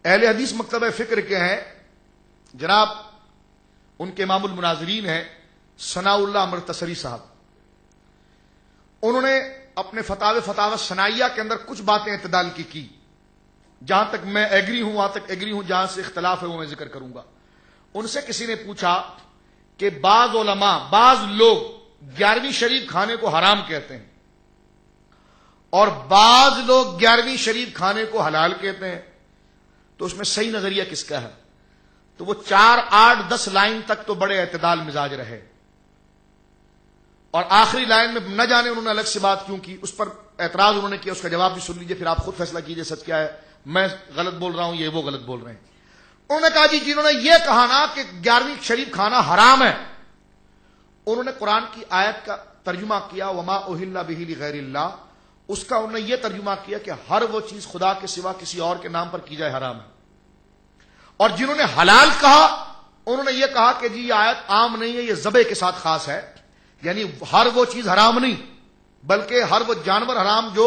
اہل حدیث مکتبہ فکر کے ہیں جناب، ان کے امام المناظرین ہیں ثناء اللہ مرتصری صاحب. انہوں نے اپنے فتاوی ثنائیہ کے اندر کچھ باتیں اعتدال کی. جہاں تک میں ایگری ہوں وہاں تک ایگری ہوں، جہاں سے اختلاف ہے وہ میں ذکر کروں گا. ان سے کسی نے پوچھا کہ بعض علماء، بعض لوگ 11ویں شریف کھانے کو حرام کہتے ہیں اور بعض لوگ 11ویں شریف کھانے کو حلال کہتے ہیں، تو اس میں صحیح نظریہ کس کا ہے؟ تو وہ 4 8 10 لائن تک تو بڑے اعتدال مزاج رہے، اور آخری لائن میں نہ جانے انہوں نے الگ سے بات کیوں کی، اس پر اعتراض انہوں نے کیا. اس کا جواب بھی سن لیجئے، پھر آپ خود فیصلہ کیجئے سچ کیا ہے، میں غلط بول رہا ہوں یہ وہ غلط بول رہے ہیں. انہوں نے کہا جی جنہوں نے یہ کہا نا کہ 11ویں شریف کھانا حرام ہے، انہوں نے قرآن کی آیت کا ترجمہ کیا وما اہل بہ لغیر اللہ، اس کا انہوں نے یہ ترجمہ کیا کہ ہر وہ چیز خدا کے سوا کسی اور کے نام پر کی جائے حرام ہے. اور جنہوں نے حلال کہا انہوں نے یہ کہا کہ جی یہ آیت عام نہیں ہے، یہ ذبح کے ساتھ خاص ہے، یعنی ہر وہ چیز حرام نہیں بلکہ ہر وہ جانور حرام جو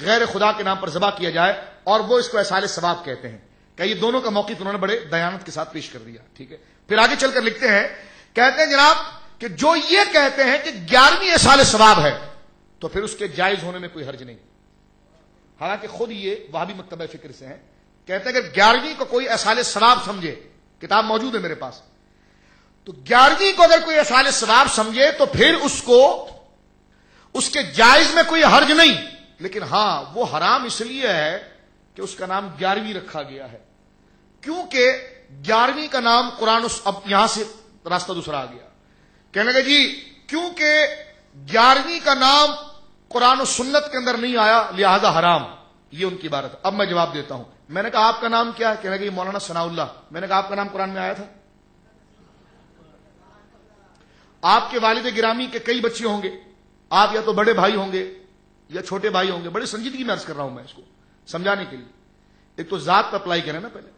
غیر خدا کے نام پر ذبح کیا جائے، اور وہ اس کو احصال ثواب کہتے ہیں. کہ یہ دونوں کا موقف انہوں نے بڑے دیانت کے ساتھ پیش کر دیا. ٹھیک ہے، پھر آگے چل کر لکھتے ہیں، کہتے ہیں جناب کہ جو یہ کہتے ہیں کہ 11ویں احصال ثواب ہے تو پھر اس کے جائز ہونے میں کوئی حرج نہیں. حالانکہ خود یہ وہابی مکتبہ فکر سے ہیں، کہتے ہیں کہ 11ویں کو کوئی احصال ثواب سمجھے، کتاب موجود ہے میرے پاس، تو 11ویں کو اگر کوئی احصال ثواب سمجھے تو پھر اس کو اس کے جائز میں کوئی حرج نہیں، لیکن ہاں وہ حرام اس لیے ہے کہ اس کا نام 11ویں رکھا گیا ہے، کیونکہ 11ویں کا نام قرآن اب یہاں سے راستہ دوسرا آ گیا. کہنے لگے جی کیونکہ 11ویں کا نام قرآن و سنت کے اندر نہیں آیا لہذا حرام، یہ ان کی عبارت. اب میں جواب دیتا ہوں. میں نے کہا آپ کا نام کیا ہے؟ کہنے لگے مولانا ثناء اللہ. میں نے کہا آپ کا نام قرآن میں آیا تھا؟ آپ کے والد گرامی کے کئی بچے ہوں گے، آپ یا تو بڑے بھائی ہوں گے یا چھوٹے بھائی ہوں گے. بڑی سنجیدگی میں عرض کر رہا ہوں میں اس کو سمجھانے کے لیے. ایک تو ذات پہ اپلائی کریں نا پہلے.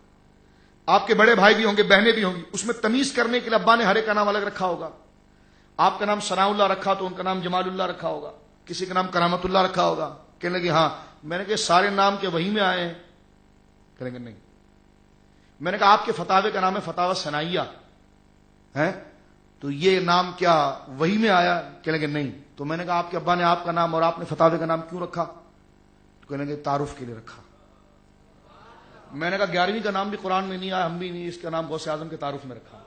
آپ کے بڑے بھائی بھی ہوں گے، بہنیں بھی ہوں گی، اس میں تمیز کرنے کے لیے ابا نے ہر ایک کا نام الگ رکھا ہوگا. آپ کا نام ثناء اللہ رکھا تو ان کا نام جمال اللہ رکھا ہوگا، کسی کا نام کرامت اللہ رکھا ہوگا. کہنے لگے ہاں. میں نے کہا سارے نام کے وہی میں آئے ہیں؟ کہنے لگے نہیں. میں نے کہا آپ کے فتاوے کا نام ہے فتاوی ثنائیہ ہے، تو یہ نام کیا وہی میں آیا؟ کہنے لگے نہیں. تو میں نے کہا آپ کے ابا نے آپ کا نام اور آپ نے فتاوے کا نام کیوں رکھا؟ تو کہنے لگے تعارف کے لیے رکھا. میں نے کہا 11ویں کا نام بھی قرآن میں نہیں آیا، ہم بھی نہیں، اس کا نام غوث اعظم کے تعارف میں رکھا.